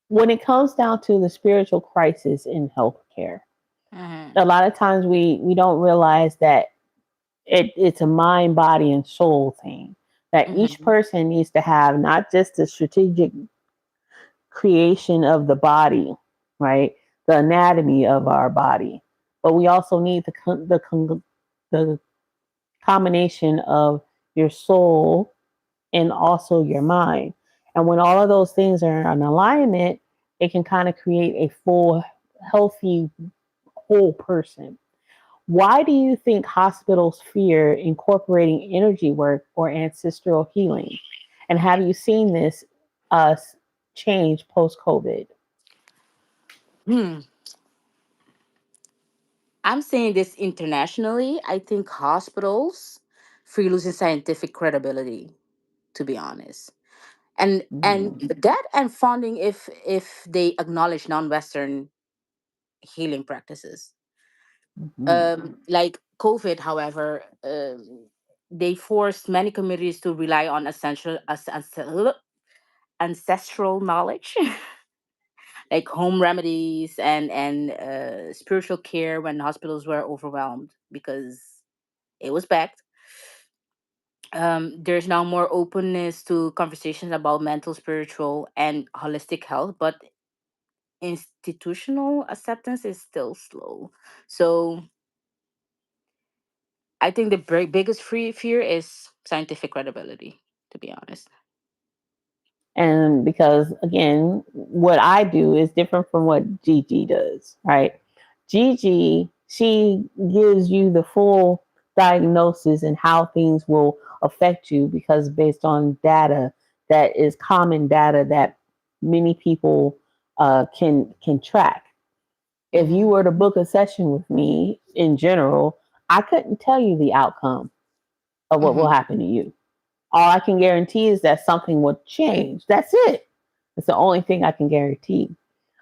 S1: when it comes down to the spiritual crisis in healthcare?
S2: Mhm.
S1: A lot of times we don't realize that it's a mind, body, and soul thing. That each
S2: Mhm.
S1: person needs to have not just the strategic creation of the body, right? The anatomy of our body, but we also need the combination of your soul and also your mind. And when all of those things are in alignment, it can kind of create a full, healthy, whole person. Why do you think hospitals fear incorporating energy work or ancestral healing? And have you seen this uh, change post COVID?
S2: Hmm. I'm saying this internationally. I think hospitals free losing scientific credibility, to be honest, and
S1: Mm-hmm.
S2: that and funding if they acknowledge non-Western healing practices. Like COVID, however, they forced many communities to rely on ancestral knowledge, like home remedies and spiritual care when hospitals were overwhelmed because it was backed. There's now more openness to conversations about mental, spiritual, and holistic health, but institutional acceptance is still slow. So I think the biggest fear is scientific credibility, to be honest.
S1: And because again, what I do is different from what Gigi does, right? Gigi, she gives you the full diagnosis and how things will affect you because based on data that is common data that many people can track. If you
S2: Mm-hmm.
S1: were to book a session with me in general, I couldn't tell you the outcome of what will
S2: Mm-hmm.
S1: happen to you. All I can guarantee is that something will change. That's it. It's the only thing I can guarantee.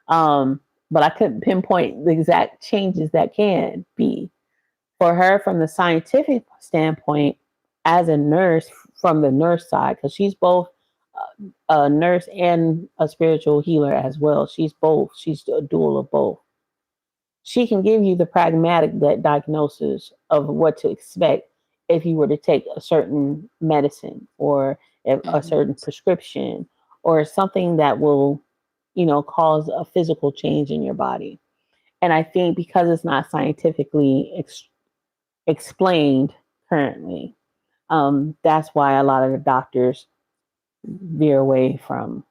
S1: Um, but I couldn't pinpoint the exact changes that can be. For her, from the scientific standpoint, as a nurse, from the nurse side, because she's both a nurse and a spiritual healer as well. She's both. She's a dual of both. She can give you the pragmatic diagnosis of what to expect if you were to take a certain medicine or a
S2: Mm-hmm.
S1: certain prescription or something that will, cause a physical change in your body. And I think because it's not scientifically explained currently, that's why a lot of the doctors veer away from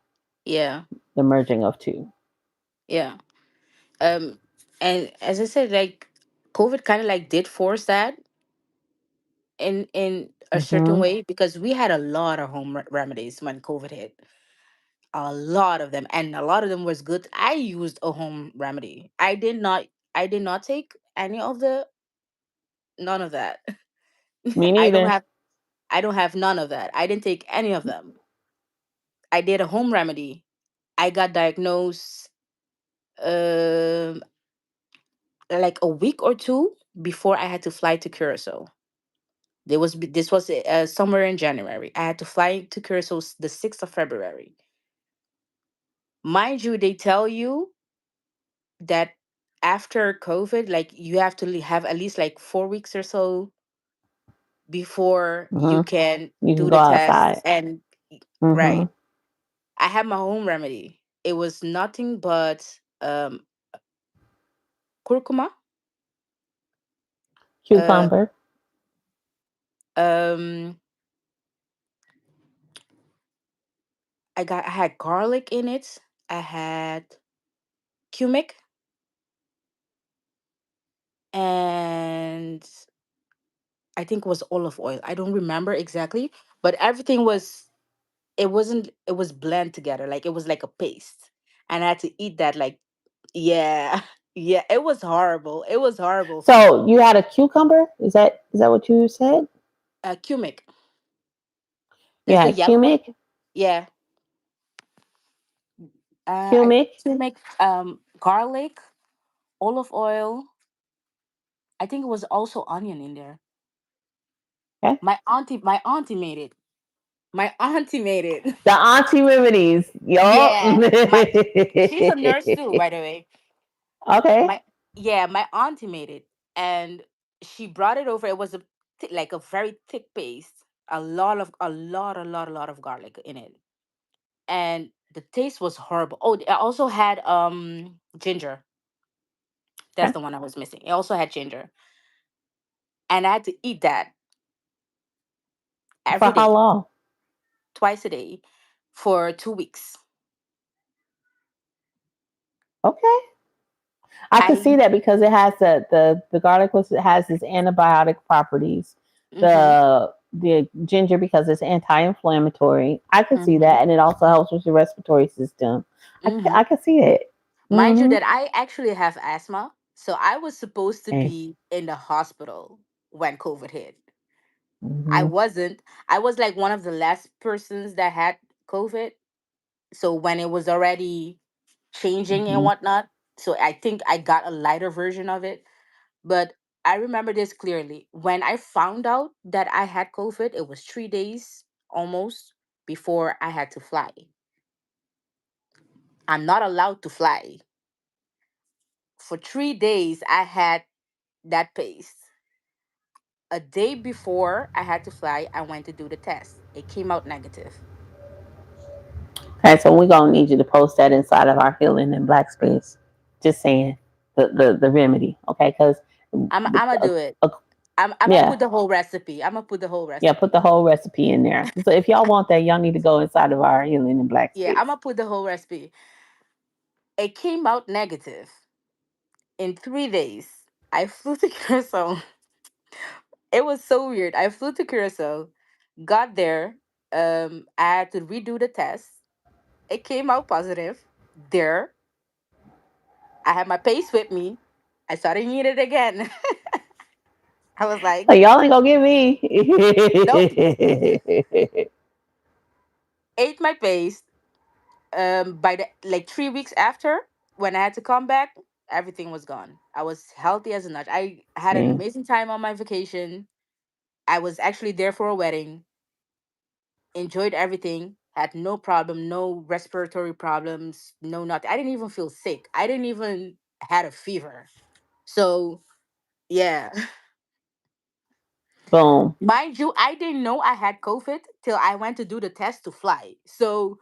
S2: Yeah.
S1: the merging of two.
S2: Yeah. Um, and as I said, like COVID kind of like did force that in a certain
S1: Hmm.
S2: way, because we had a lot of home remedies when COVID hit. A lot of them, and a lot of them was good. I used a home remedy. I did not take any of the none of that.
S1: Me
S2: I don't
S1: neither.
S2: have I don't have none of that. I didn't take any of them. I did a home remedy. I got diagnosed um like a week or two before I had to fly to Curacao. This was somewhere in January. I had to fly to Curacao the 6th of February. Mind you, they tell you that after COVID, like you have to have at least like 4 weeks or so before
S1: Hmm.
S2: you can
S1: You can
S2: do
S1: go
S2: the test.
S1: outside.
S2: And
S1: Hmm.
S2: right, I had my home remedy. It was nothing but curcuma, uh,
S1: Cucumber.
S2: um, I had garlic in it. I had cumic, and I think it was olive oil. I don't remember exactly, but everything was it was blend together, like it was like a paste. And I had to eat that like, yeah. Yeah, it was horrible. It was horrible.
S1: So you had a cucumber? Is that what you said?
S2: Cumic.
S1: You
S2: That's the
S1: had
S2: yellow one.
S1: cumic,
S2: Yeah. I
S1: cumic.
S2: cumic, garlic, olive oil. I think it was also onion in there.
S1: Okay.
S2: My auntie made it. My auntie made it.
S1: The auntie remedies. Yup.
S2: Yeah. She's a nurse too, by the way.
S1: Okay.
S2: My Yeah, my auntie made it, and she brought it over. It was like a very thick paste, a lot of garlic in it, and the taste was horrible. Oh, I also had ginger. That's
S1: Okay.
S2: the one I was missing. It also had ginger, and I had to eat that
S1: For
S2: every
S1: how
S2: day,
S1: long?
S2: twice a day, for 2 weeks.
S1: Okay. I could see
S2: I
S1: that because it has the garlic was it has its antibiotic properties.
S2: Mhm.
S1: The ginger because it's anti-inflammatory. I could see
S2: Mhm.
S1: that, and it also helps with your respiratory system. I
S2: Mhm.
S1: could see it.
S2: Mind you
S1: Mm-hmm.
S2: that I actually have asthma, so I was supposed to
S1: Okay.
S2: be in the hospital when COVID hit. I
S1: Mm-hmm.
S2: wasn't. I was like one of the last persons that had COVID. So when it was already changing and
S1: Mm-hmm.
S2: whatnot, so I think I got a lighter version of it. But I remember this clearly. When I found out that I had COVID, it was 3 days almost before I had to fly. I'm not allowed to fly. For 3 days, I had that pace. A day before I had to fly, I went to do the test. It came out negative.
S1: Okay, so we're gonna need you to post that inside of our healing in black space. Just saying the remedy, okay? Because
S2: I'm gonna do it. I'm gonna
S1: yeah,
S2: put the whole recipe. I'm gonna put the whole
S1: yeah, put
S2: recipe.
S1: the whole recipe in there. So if y'all want that, y'all need to go inside of our healing in black
S2: Yeah, I'm
S1: space.
S2: gonna put the whole recipe. It came out negative in 3 days. I flew to Curacao. It was so weird. I flew to Curacao, got there. I had to redo the test. It came out positive. There, I had my pace with me. I started eating it again. I was
S1: So
S2: like,
S1: y'all ain't gonna get me.
S2: nope. Ate my paste. By the like 3 weeks after, when I had to come back, everything was gone. I was healthy as a nut. I had an
S1: See,
S2: amazing time on my vacation. I was actually there for a wedding. enjoyed everything, had no problem, no respiratory problems, no nothing. I didn't even feel sick. I didn't even had a fever. So yeah.
S1: Boom.
S2: Mind you, I didn't know I had COVID till I went to do the test to fly. So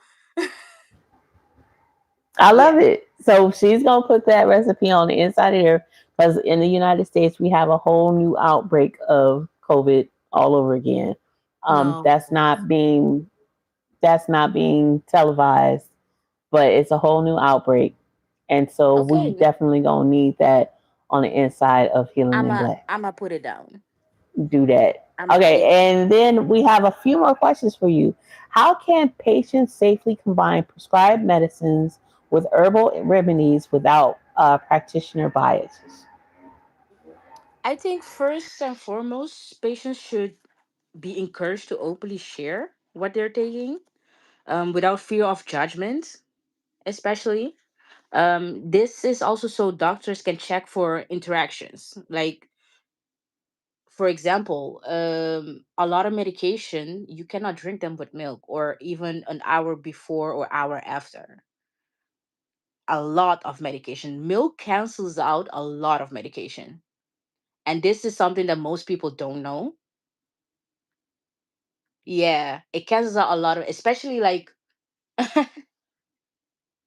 S1: I love
S2: yeah.
S1: it. So she's gonna put that recipe on the inside of here because in the United States we have a whole new outbreak of COVID all over again.
S2: No.
S1: That's not being televised, but it's a whole new outbreak, and so we
S2: Okay.
S1: definitely gonna need that on the inside of Healing in Black.
S2: I'ma put it down.
S1: Do that. Okay,
S2: Yeah.
S1: and then we have a few more questions for you. How can patients safely combine prescribed medicines with herbal remedies without practitioner biases?
S2: I think first and foremost, patients should be encouraged to openly share what they're taking, without fear of judgment, especially. This is also so doctors can check for interactions. Like, for example, a lot of medication, you cannot drink them with milk or even an hour before or hour after. A lot of medication. Milk cancels out a lot of medication. And this is something that most people don't know. Yeah, it cancels out a lot of, especially like,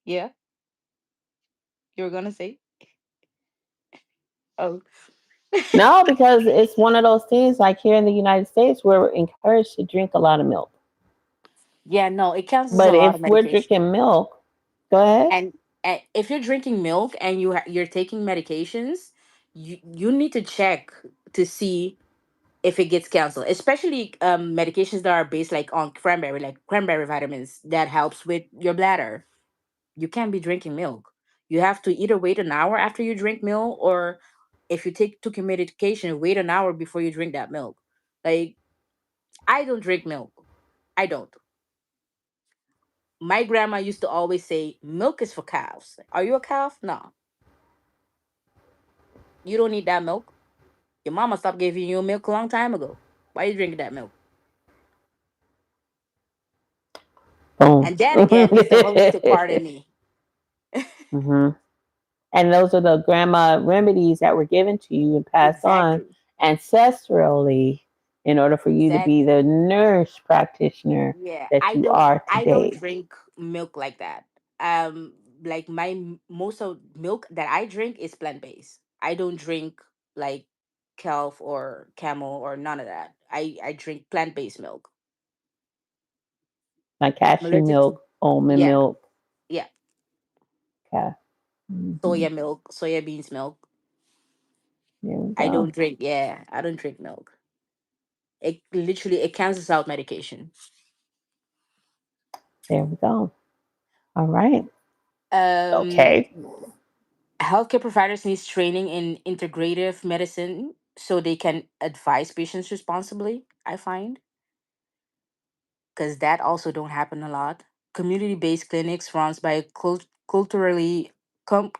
S2: yeah, you were gonna say, oh,
S1: No, because it's one of those things like here in the United States, we're encouraged to drink a lot of milk.
S2: yeah, no, it cancels a
S1: But
S2: lot of
S1: if we're
S2: medication.
S1: drinking milk, go ahead.
S2: And, if you're drinking milk and you're taking medications, you need to check to see if it gets canceled, especially medications that are based like on cranberry, like cranberry vitamins that helps with your bladder. You can't be drinking milk. You have to either wait an hour after you drink milk, or if you took your medication, wait an hour before you drink that milk. Like, I don't drink milk. I don't. My grandma used to always say milk is for cows. Are you a calf? No, you don't need that milk. Your mama stopped giving you milk a long time ago. Why you drinking that milk?
S1: Boom.
S2: And then again, it's the holistic part in me.
S1: hmm And those are the grandma remedies that were given to you and passed on
S2: Exactly.
S1: ancestrally in order for you to be
S2: Exactly.
S1: the nurse practitioner
S2: Yeah,
S1: that you are
S2: I don't
S1: today.
S2: drink milk like that. Like most of milk that I drink is plant based. I don't drink like calf or camel or none of that. I drink plant based milk.
S1: Like
S2: I'm
S1: cashew
S2: allergic to,
S1: milk, almond
S2: yeah,
S1: milk.
S2: yeah,
S1: Okay. Hmm.
S2: soya milk, soya beans milk.
S1: There we
S2: I
S1: go.
S2: don't drink. Yeah, I don't drink milk. It literally it cancels out medication.
S1: There we go. All right.
S2: Um,
S1: Okay.
S2: Healthcare providers needs training in integrative medicine so they can advise patients responsibly. I find, because that also don't happen a lot. Community-based clinics runs by culturally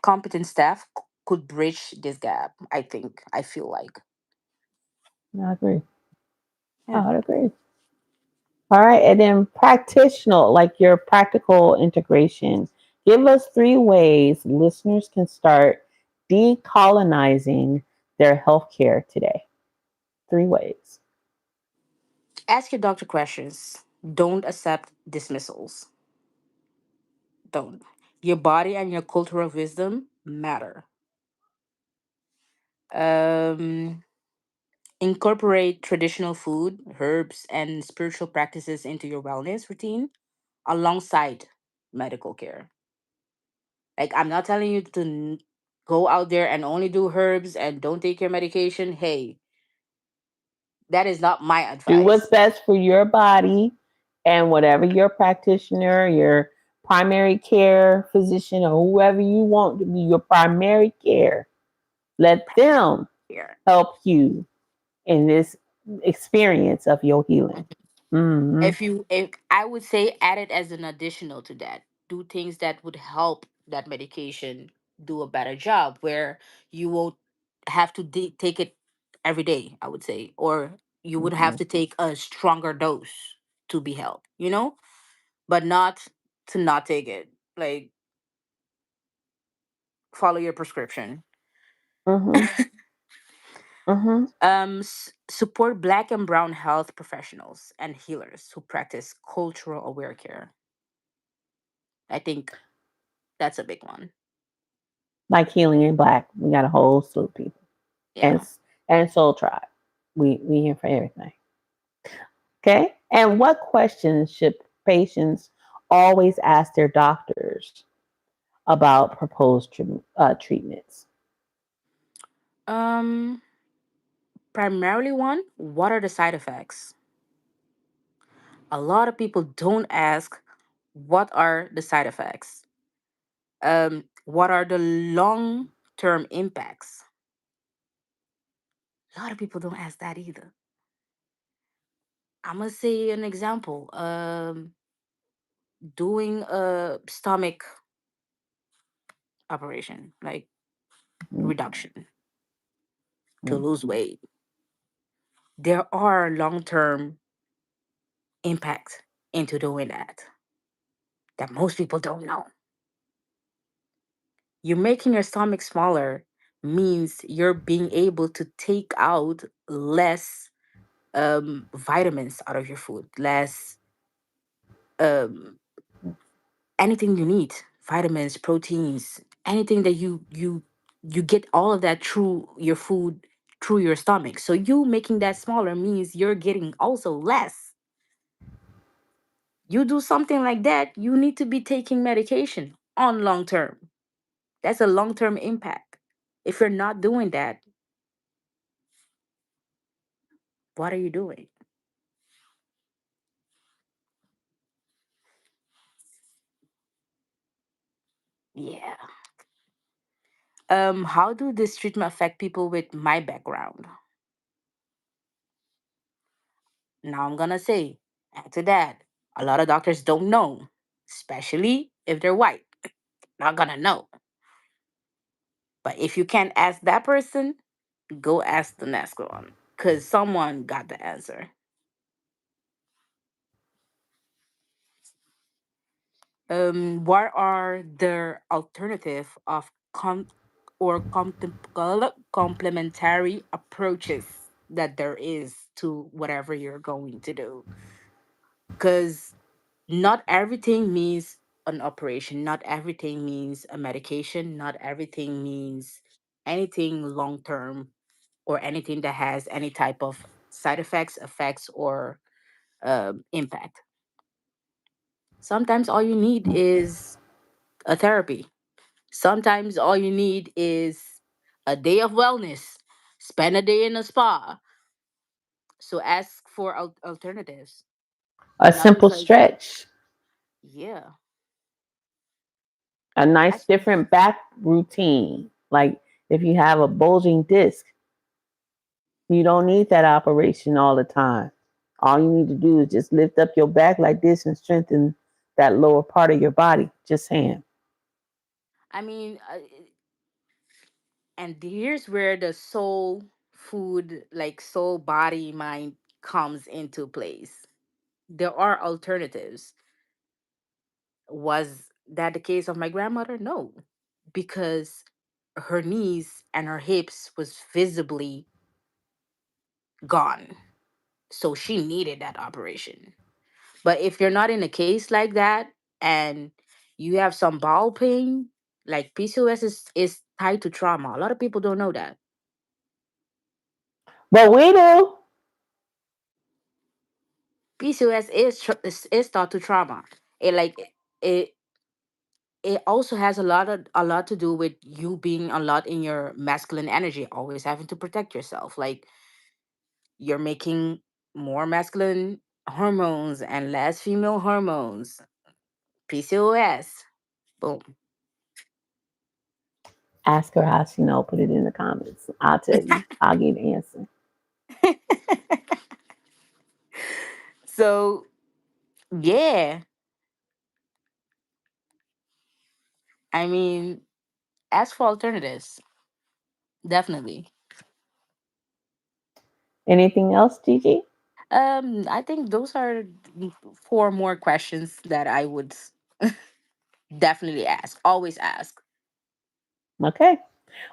S2: competent staff could bridge this gap. I think. I feel like.
S1: I agree.
S2: Yeah.
S1: I would agree. All right. And then practitioner, like your practical integration. Give us 3 ways listeners can start decolonizing their healthcare today. 3 ways.
S2: Ask your doctor questions. Don't accept dismissals. Don't. Your body and your cultural wisdom matter. Um, Incorporate traditional food, herbs, and spiritual practices into your wellness routine alongside medical care. Like, I'm not telling you to go out there and only do herbs and don't take your medication. Hey, that is not my
S1: Do what's
S2: advice.
S1: best for your body and whatever your practitioner, your primary care physician, or whoever you want to be your primary care, let them
S2: Here.
S1: help you in this experience of your healing. Hmm.
S2: If I would say add it as an additional to that, do things that would help that medication do a better job, where you won't have to take it every day, I would say, or you would have
S1: Hmm.
S2: to take a stronger dose to be helped, but not to not take it. Like, follow your prescription.
S1: Mm-hmm. Mm-hmm.
S2: Support Black and Brown health professionals and healers who practice cultural aware care. I think that's a big one.
S1: Like Healing in Black, we got a whole slew of people, and
S2: Yeah.
S1: and Soul Tribe. We here for everything. Okay. And what questions should patients always ask their doctors about proposed treatments?
S2: Um, Primarily one, what are the side effects? A lot of people don't ask what are the side effects. What are the long term impacts? A lot of people don't ask that either. I'm gonna say an example. Doing a stomach operation, like reduction to
S1: Mm-hmm.
S2: lose weight. There are long term impacts into doing that most people don't know. You're making your stomach smaller means you're being able to take out less vitamins out of your food, less um, anything you need, vitamins, proteins, anything that you get all of that through your food, through your stomach. So you making that smaller means you're getting also less. You do something like that, you need to be taking medication on long term. That's a long term impact. If you're not doing that, what are you doing? Yeah. How do this treatment affect people with my background? Now I'm gonna say, after that, a lot of doctors don't know, especially if they're white. Not gonna know. But if you can't ask that person, go ask the next one, cause someone got the answer. What are the alternative of complementary approaches that there is to whatever you're going to do? Because not everything means an operation, not everything means a medication, not everything means anything long term or anything that has any type of side effects or impact. Sometimes all you need is a therapy. Sometimes all you need is a day of wellness. Spend a day in a spa. So ask for alternatives.
S1: A
S2: Not
S1: simple
S2: because,
S1: stretch,
S2: yeah.
S1: a nice
S2: Ask for,
S1: different back routine. Like if you have a bulging disc, you don't need that operation all the time. All you need to do is just lift up your back like this and strengthen that lower part of your body. Just saying.
S2: I mean, and here's where the soul food, like soul, body, mind comes into place. There are alternatives. Was that the case of my grandmother? No, because her knees and her hips was visibly gone. So she needed that operation. But if you're not in a case like that and you have some bowel pain, like PCOS is tied to trauma. A lot of people don't know that.
S1: But we do.
S2: PCOS is thought to trauma. It like it it also has a lot to do with you being a lot in your masculine energy, always having to protect yourself. Like you're making more masculine hormones and less female hormones. PCOS. Boom.
S1: Ask her how she know. Put it in the comments. I'll tell you. I'll give the answer.
S2: So yeah, I mean, ask for alternatives. Definitely.
S1: Anything else, Gigi?
S2: I think those are four more questions that I would definitely ask, always ask.
S1: Okay.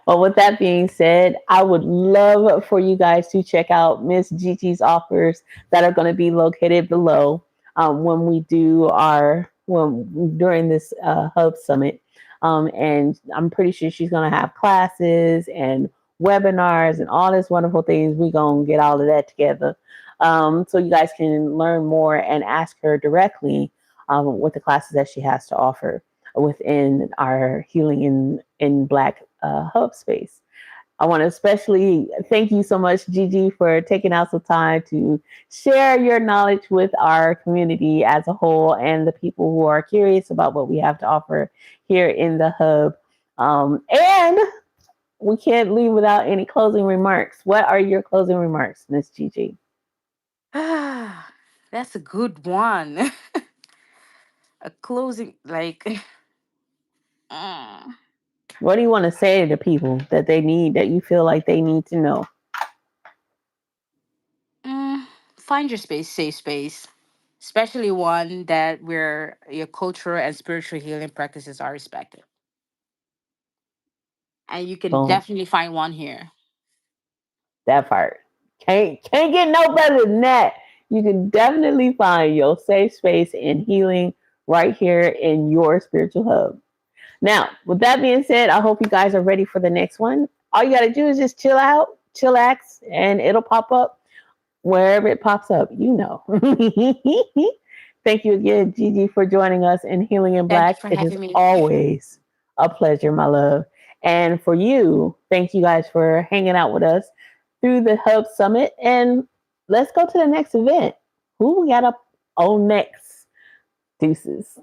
S1: Well, with that being said, I would love for you guys to check out Miss Gigi's offers that are going to be located below when we do our when during this Hub Summit. And I'm pretty sure she's going to have classes and webinars and all this wonderful things. We're going to get all of that together, so you guys can learn more and ask her directly with the classes that she has to offer within our Healing in Black hub space. I want to especially thank you so much, Gigi, for taking out some time to share your knowledge with our community as a whole and the people who are curious about what we have to offer here in the hub. And we can't leave without any closing remarks. What are your closing remarks, Miss Gigi?
S2: Ah, that's a good one. A closing, like, mm,
S1: What do you want to say to people that they need, that you feel like they need to know?
S2: mm, find your space, safe space, especially one that where your cultural and spiritual healing practices are respected. And you can
S1: Boom.
S2: definitely find one here.
S1: That part. Can't get no better than that. You can definitely find your safe space in healing right here in your spiritual hub. Now, with that being said, I hope you guys are ready for the next one. All you got to do is just chill out, chillax, and it'll pop up wherever it pops up. You know. Thank you again, Gigi, for joining us in Healing in
S2: Thank you
S1: Black.
S2: for
S1: It is
S2: having me.
S1: always a pleasure, my love. And for you, thank you guys for hanging out with us through the Hub Summit. And let's go to the next event. Who we got up on next? Deuces.